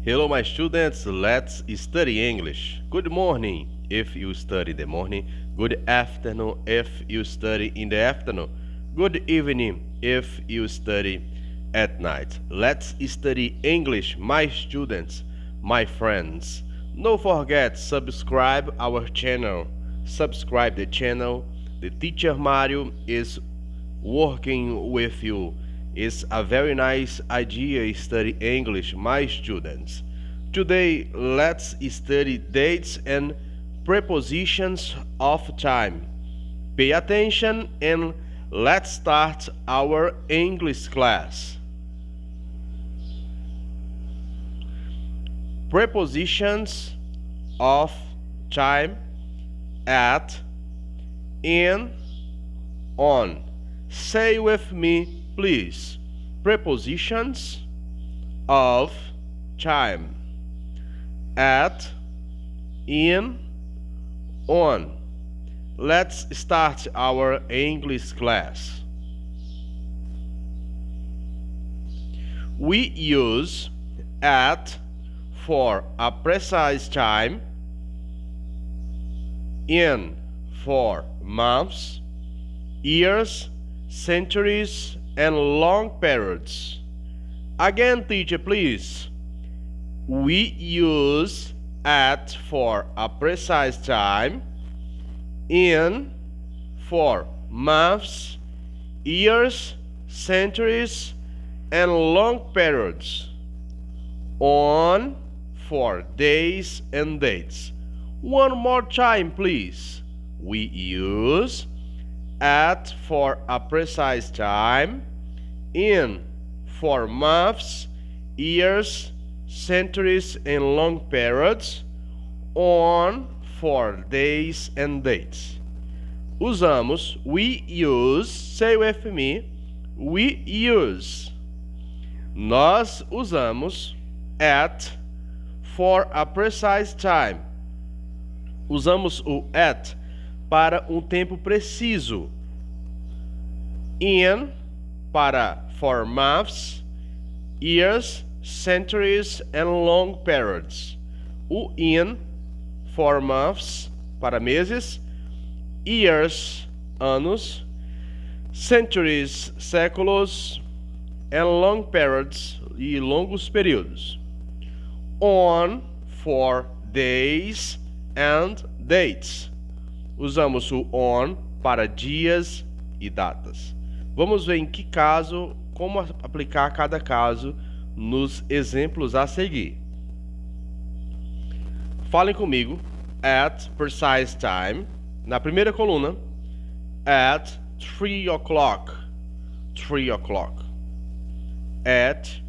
Hello, my students. Let's study English. Good morning if you study in the morning. Good afternoon if you study in the afternoon. Good evening if you study at night. Let's study English, my students, my friends. Don't forget, subscribe our channel. Subscribe the channel. The teacher Mario is working with you. It's a very nice idea study English, my students. Today, let's study dates and prepositions of time. Pay attention and let's start our English class. Prepositions of time: at, in, on. Say with me, please. Prepositions of time: at, in, on. Let's start our English class. We use at for a precise time, in for months, years, centuries, and long periods. Again, teacher, please. We use at for a precise time, in for months, years, centuries, and long periods, on for days and dates. One more time, please. We use at for a precise time, in for months, years, centuries, and long periods, on for days and dates. Usamos, we use, say with me, we use. Nós usamos at for a precise time. Usamos o at para um tempo preciso. In para for months, years, centuries, and long periods. O in for months para meses, years, anos, centuries, séculos, and long periods, e longos períodos. On for days and dates. Usamos o on para dias e datas. Vamos ver em que caso, como aplicar cada caso nos exemplos a seguir. Falem comigo. At precise time. Na primeira coluna, at 3 o'clock. 3 o'clock. At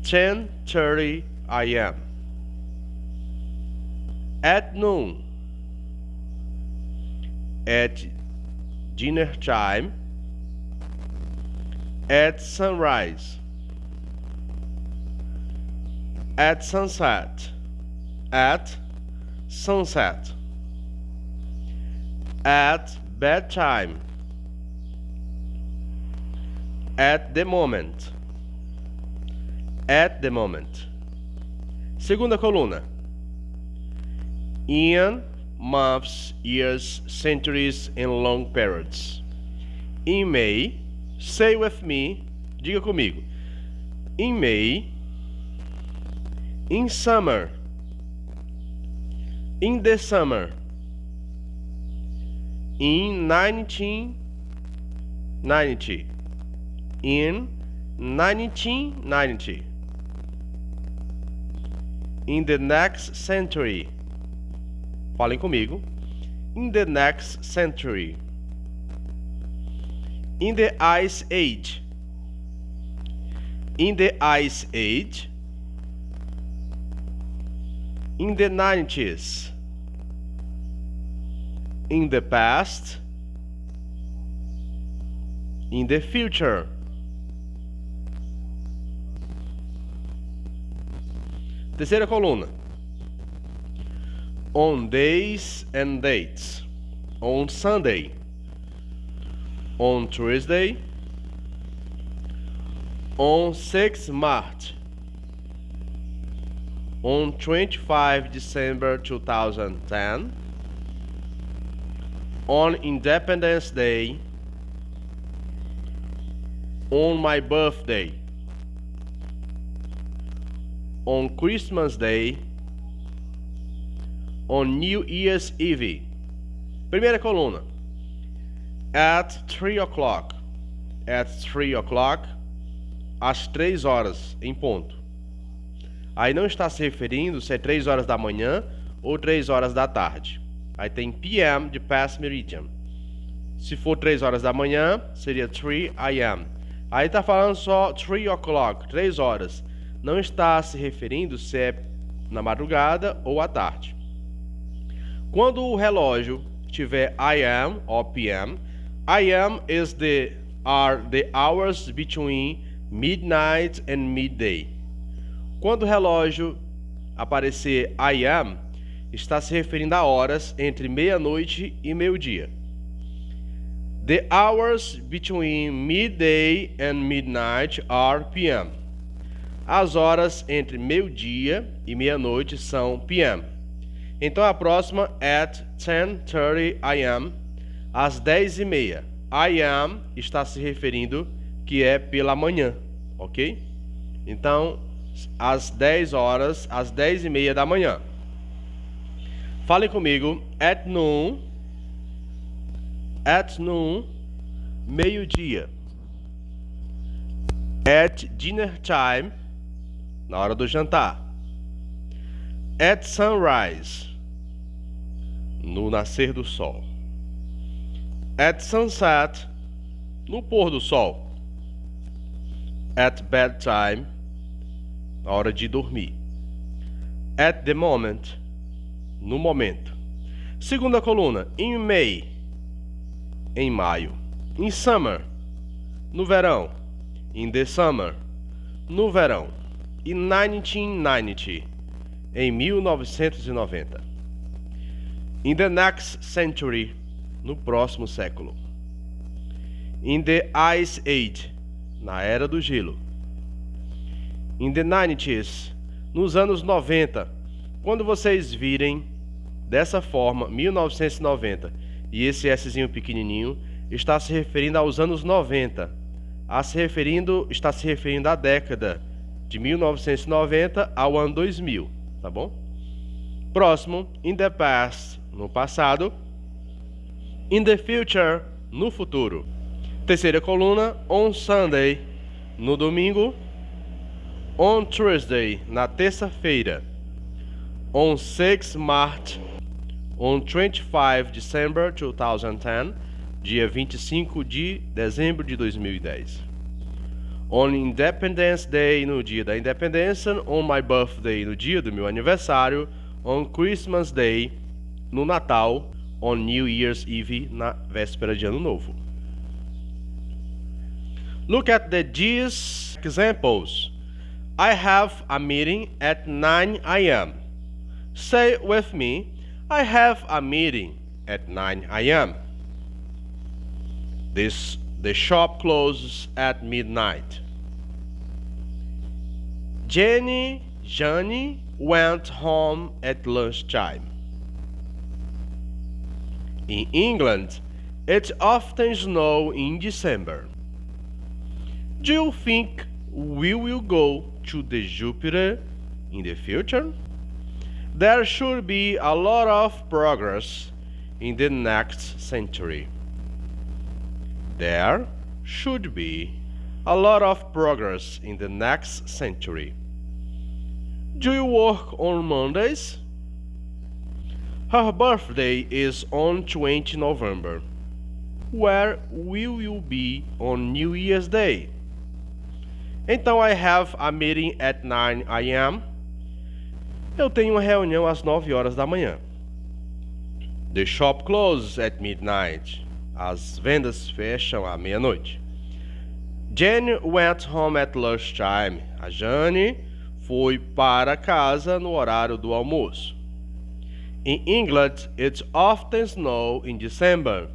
10:30 a.m. At noon. At dinner time. At sunrise. At sunset. At sunset. At bedtime. At the moment. At the moment. Segunda coluna. In months, years, centuries, and long periods. In May, say with me, diga comigo. In May. In summer. In the summer. In 1990. In 1990. In the next century. Falem comigo. In the next century. In the Ice Age. In the Ice Age. In the 90s. In the past. In the future. Terceira coluna. On days and dates. On Sunday. On Tuesday. On 6 March. on 25 December 2010, on Independence Day, on my birthday, on Christmas Day, on New Year's Eve. Primeira coluna. At 3 o'clock. At 3 o'clock. Às 3 horas, em ponto. Aí não está se referindo se é 3 horas da manhã ou 3 horas da tarde. Aí tem PM de past meridian. Se for 3 horas da manhã, seria 3 a.m. Aí está falando só 3 o'clock, 3 horas. Não está se referindo se é na madrugada ou à tarde. Quando o relógio tiver AM ou PM, AM are the hours between midnight and midday. Quando o relógio aparecer AM, está se referindo a horas entre meia-noite e meio-dia. The hours between midday and midnight are PM. As horas entre meio-dia e meia-noite são PM. Então a próxima at 10:30 a.m. às 10h30. AM está se referindo que é pela manhã, ok? Então, às 10 horas, às 10h30 da manhã. Falem comigo. At noon, meio-dia. At dinner time, na hora do jantar. At sunrise, no nascer do sol. At sunset, no pôr do sol. At bedtime, na hora de dormir. At the moment, no momento. Segunda coluna. In May, em maio. In summer, no verão. In the summer, no verão. In 1990, em 1990. In the next century, no próximo século. In the Ice Age, na era do gelo. In the 90s, nos anos 90. Quando vocês virem dessa forma, 1990, e esse Szinho pequenininho, está se referindo aos anos 90. Está se referindo à década de 1990 ao ano 2000, tá bom? Próximo, in the past, no passado. In the future, no futuro. Terceira coluna, on Sunday, no domingo. On Thursday, na terça-feira. On 6 March, on 25 December 2010, dia 25 de dezembro de 2010. On Independence Day, no dia da independência. On my birthday, no dia do meu aniversário. On Christmas Day, no Natal. On New Year's Eve, na véspera de Ano Novo. Look at these examples. I have a meeting at 9 a.m. Say with me, I have a meeting at 9 a.m. The shop closes at midnight. Johnny went home at lunchtime. In England, it often snows in December. Do you think we will go to the Jupiter in the future? There should be a lot of progress in the next century. There should be a lot of progress in the next century. Do you work on Mondays? Her birthday is on 20 November. Where will you be on New Year's Day? Então, I have a meeting at 9 a.m. Eu tenho uma reunião às 9 horas da manhã. The shop closes at midnight. As vendas fecham à meia-noite. Jane went home at lunchtime. A Jane foi para casa no horário do almoço. In England, it often snows in December.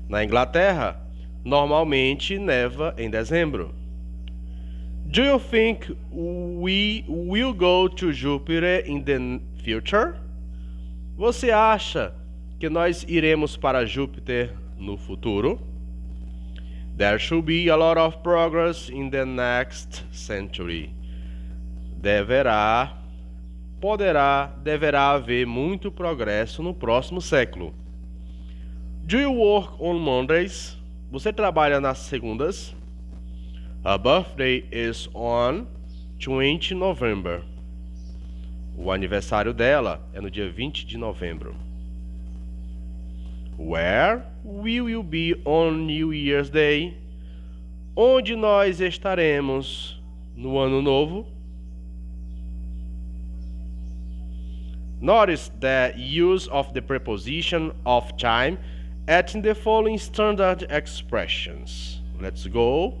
Na Inglaterra, normalmente neva em dezembro. Do you think we will go to Jupiter in the future? Você acha que nós iremos para Júpiter no futuro? There should be a lot of progress in the next century. Deverá haver muito progresso no próximo século. Do you work on Mondays? Você trabalha nas segundas? Her birthday is on 20 November. O aniversário dela é no dia 20 de novembro. Where will you be on New Year's Day? Onde nós estaremos no Ano Novo? Notice the use of the preposition of time at the following standard expressions. Let's go.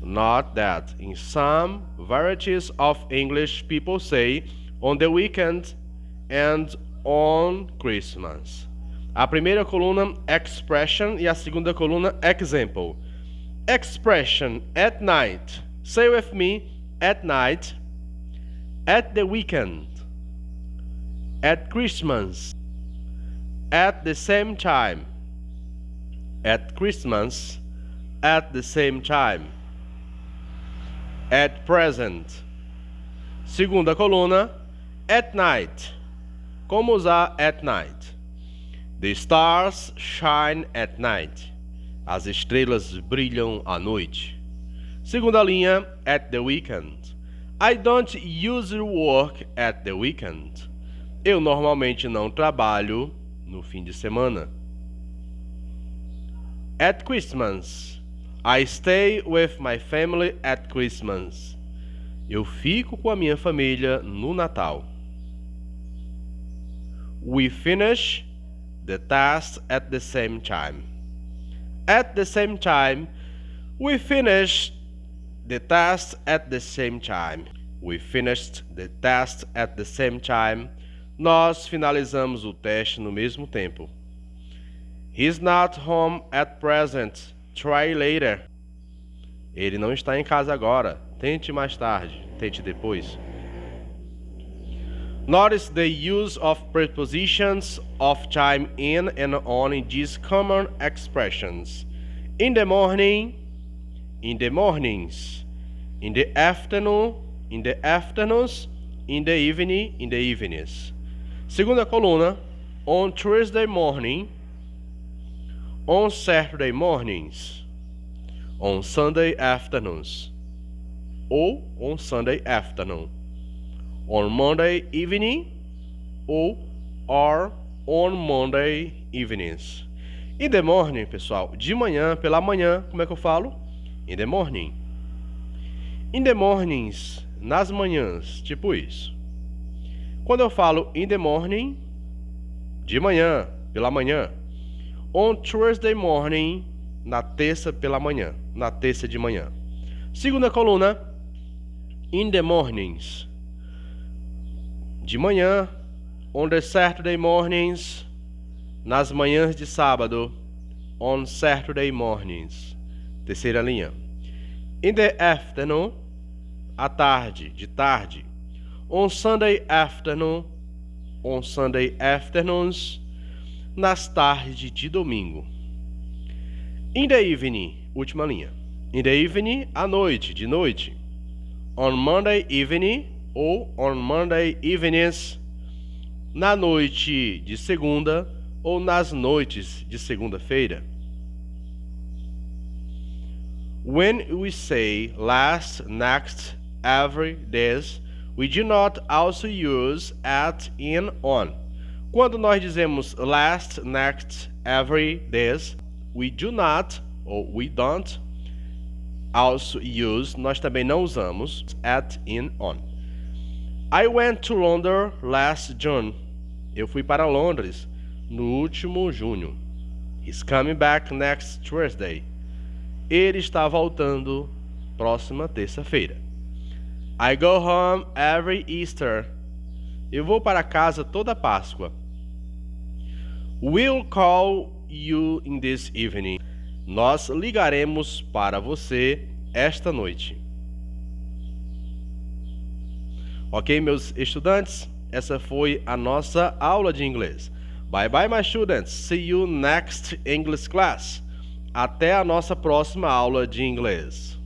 Note that in some varieties of English people say on the weekend and on Christmas. A primeira coluna expression e a segunda coluna example. Expression at night. Say with me, at night, at the weekend, at Christmas, at the same time, at Christmas, at the same time, at present. Segunda coluna, at night. Como usar at night? The stars shine at night. As estrelas brilham à noite. Segunda linha, at the weekend. I don't usually work at the weekend. Eu normalmente não trabalho no fim de semana. At Christmas. I stay with my family at Christmas. Eu fico com a minha família no Natal. We finish the task at the same time. At the same time, we finished the task at the same time. We finished the task at the same time. Nós finalizamos o teste no mesmo tempo. He's not home at present. Try later. Ele não está em casa agora. Tente mais tarde. Tente depois. Notice the use of prepositions of time in and on in these common expressions. In the morning, in the mornings, in the afternoon, in the afternoons, in the evening, in the evenings. Segunda coluna, on Tuesday morning, on Saturday mornings, on Sunday afternoons, ou on Sunday afternoon, on Monday evening, ou on Monday evenings. In the morning, pessoal, de manhã, pela manhã, como é que eu falo? In the morning. In the mornings, nas manhãs, tipo isso. Quando eu falo in the morning, de manhã, pela manhã. On Thursday morning, na terça pela manhã, na terça de manhã. Segunda coluna, in the mornings, de manhã. On the Saturday mornings, nas manhãs de sábado. On Saturday mornings. Terceira linha. In the afternoon, à tarde, de tarde. On Sunday afternoon, on Sunday afternoons, nas tardes de domingo. In the evening, última linha. In the evening, à noite, de noite. On Monday evening ou on Monday evenings, na noite de segunda ou nas noites de segunda-feira. When we say last, next, every, this, we do not also use at, in, on. Quando nós dizemos last, next, every, this, we do not, ou we don't, also use, nós também não usamos at, in, on. I went to London last June. Eu fui para Londres no último junho. He's coming back next Thursday. Ele está voltando próxima terça-feira. I go home every Easter. Eu vou para casa toda Páscoa. We'll call you in this evening. Nós ligaremos para você esta noite. Ok, meus estudantes? Essa foi a nossa aula de inglês. Bye bye, my students. See you next English class. Até a nossa próxima aula de inglês.